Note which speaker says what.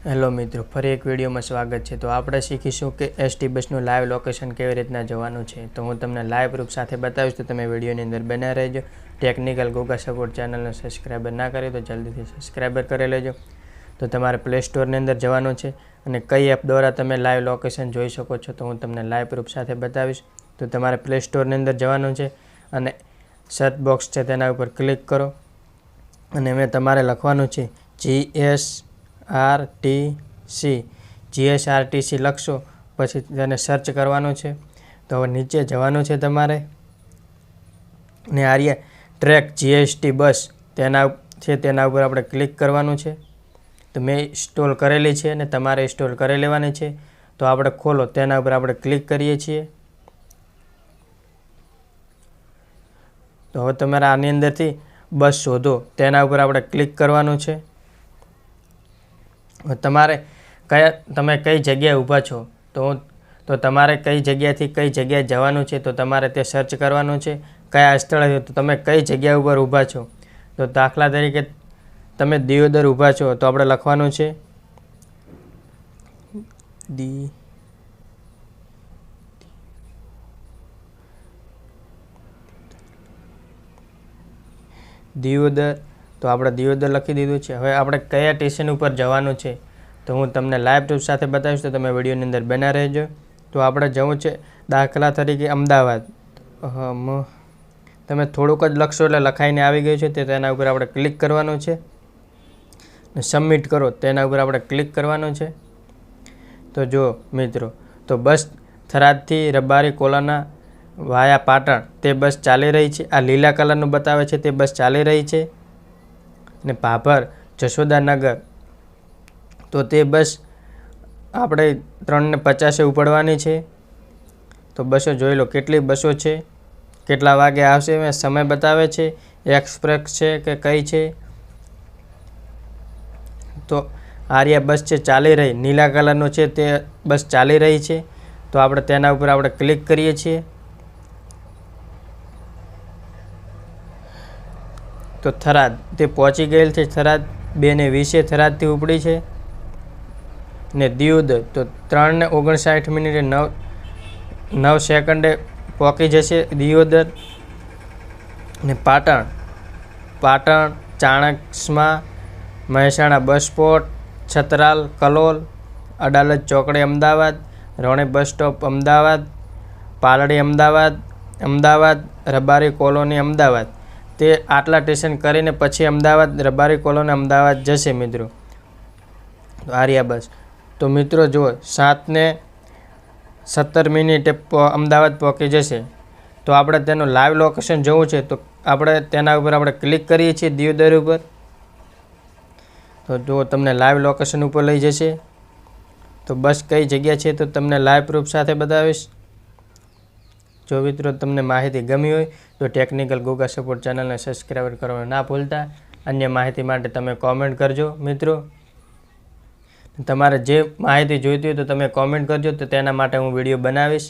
Speaker 1: Hello મિત્રો, ફરી એક વિડીયોમાં સ્વાગત છે। તો આપણે શીખીશું કે એસટી બસનું લાઈવ લોકેશન કેવી રીતના જવાનું છે। તો હું તમને લાઈવ પ્રૂફ સાથે બતાવીશ, તો તમે વિડીયોની અંદર બન્યા રહેજો। ટેકનિકલ ગોગા સપોર્ટ ચેનલને સબસ્ક્રાઈબર ના કરી તો જલ્દીથી સબસ્ક્રાઈબર કરી લેજો। તો તમારે પ્લે સ્ટોરની અંદર જવાનું છે અને કઈ એપ દ્વારા તમે લાઈવ લોકેશન જોઈ શકો છો, તો હું તમને લાઈવ પ્રૂફ સાથે બતાવીશ। તો તમારે પ્લે સ્ટોરની અંદર જવાનું છે અને સર્ચ બોક્સ છે તેના ઉપર ક્લિક કરો અને મેં તમારે લખવાનું છે GSRTC લખશો, પછી તેને સર્ચ કરવાનું છે। તો હવે નીચે જવાનું છે તમારે ને આર્યા ટ્રેક GST બસ તેના ઉપર આપણે ક્લિક કરવાનું છે। તો મેં ઇન્સ્ટોલ કરેલી છે અને તમારે ઇન્સ્ટોલ કરી લેવાની છે। તો આપણે ખોલો તેના ઉપર આપણે ક્લિક કરીએ છીએ। તો હવે તમારે આની અંદરથી બસ શોધો તેના ઉપર આપણે ક્લિક કરવાનું છે। તમારે તમે કઈ જગ્યાએ ઊભા છો, તો તમારે કઈ જગ્યાથી કઈ જગ્યાએ જવાનું છે, તો તમારે તે સર્ચ કરવાનું છે। કયા સ્થળે તો તમે કઈ જગ્યા ઉપર ઊભા છો, તો દાખલા તરીકે તમે દિયોદર ઊભા છો તો આપણે લખવાનું છે દિયોદર। તો આપણે દિયોદર લખી દીધું છે। હવે આપણે કયા સ્ટેશન ઉપર જવાનું છે તો હું તમને લાઈવ પ્રૂફ સાથે બતાવીશ, તો તમે વિડીયોની અંદર બન્યા રહેજો। તો આપણે જવું છે દાખલા તરીકે અમદાવાદ। તમે થોડુંક જ લખશો એટલે લખાઈને આવી ગયું છે। તે તેના ઉપર આપણે ક્લિક કરવાનું છે ને સબમિટ કરો તેના ઉપર આપણે ક્લિક કરવાનું છે। તો જો મિત્રો, તો બસ થરાદથી રબારી કોલાના વાયા પાટણ તે બસ ચાલી રહી છે। આ લીલા કલરનું બતાવે છે તે બસ ચાલી રહી છે। ને ભાભર જશોદાનગર તો તે બસ આપણે 3:50 ઉપડવાની છે। તો બસો જોઈ લો કેટલી બસો છે, કેટલા વાગે આવશે, મેં સમય બતાવે છે, એક્સપ્રેસ છે કે કઈ છે। તો આર્યા બસ છે ચાલી રહી, નીલા કલરનું છે તે બસ ચાલી રહી છે। તો આપણે તેના ઉપર આપણે ક્લિક કરીએ છીએ। તો થરાદ તે પહોંચી ગયેલ છે। થરાદ 2:20 થરાદથી ઉપડી છે ને દિયોદર તો 3:59 9 સેકન્ડે પહોંચી જશે દિયોદર। ને પાટણ ચાણસ્મા મહેસાણા બસ સ્પોટ, છતરાલ કલોલ, અડાલજ ચોકડી અમદાવાદ, રોણે bus stop Ahmedabad, Paldi Ahmedabad, Rabari colony Ahmedabad, તે આટલા સ્ટેશન કરીને પછી અમદાવાદ રબારી કોલોની અમદાવાદ જશે મિત્રો। તો આર્યા બસ તો મિત્રો જુઓ 7:17 અમદાવાદ પહોંચી જશે। તો આપણે તેનું લાઈવ લોકેશન જોવું છે તો આપણે તેના ઉપર આપણે ક્લિક કરીએ છીએ દિયોદર ઉપર। તો જો તમને લાઈવ લોકેશન ઉપર લઈ જશે। તો બસ કઈ જગ્યા છે તો તમને લાઈવ પ્રૂફ સાથે બતાવીશ। જો મિત્રો તમને માહિતી ગમી હોય તો ટેકનિકલ ગોગા સપોર્ટ ચેનલને સબસ્ક્રાઈબર કરવાનું ના ભૂલતા। અન્ય માહિતી માટે તમે કોમેન્ટ કરજો મિત્રો। તમારે જે માહિતી જોઈતી હોય તો તમે કોમેન્ટ કરજો, તો તેના માટે હું વિડીયો બનાવીશ।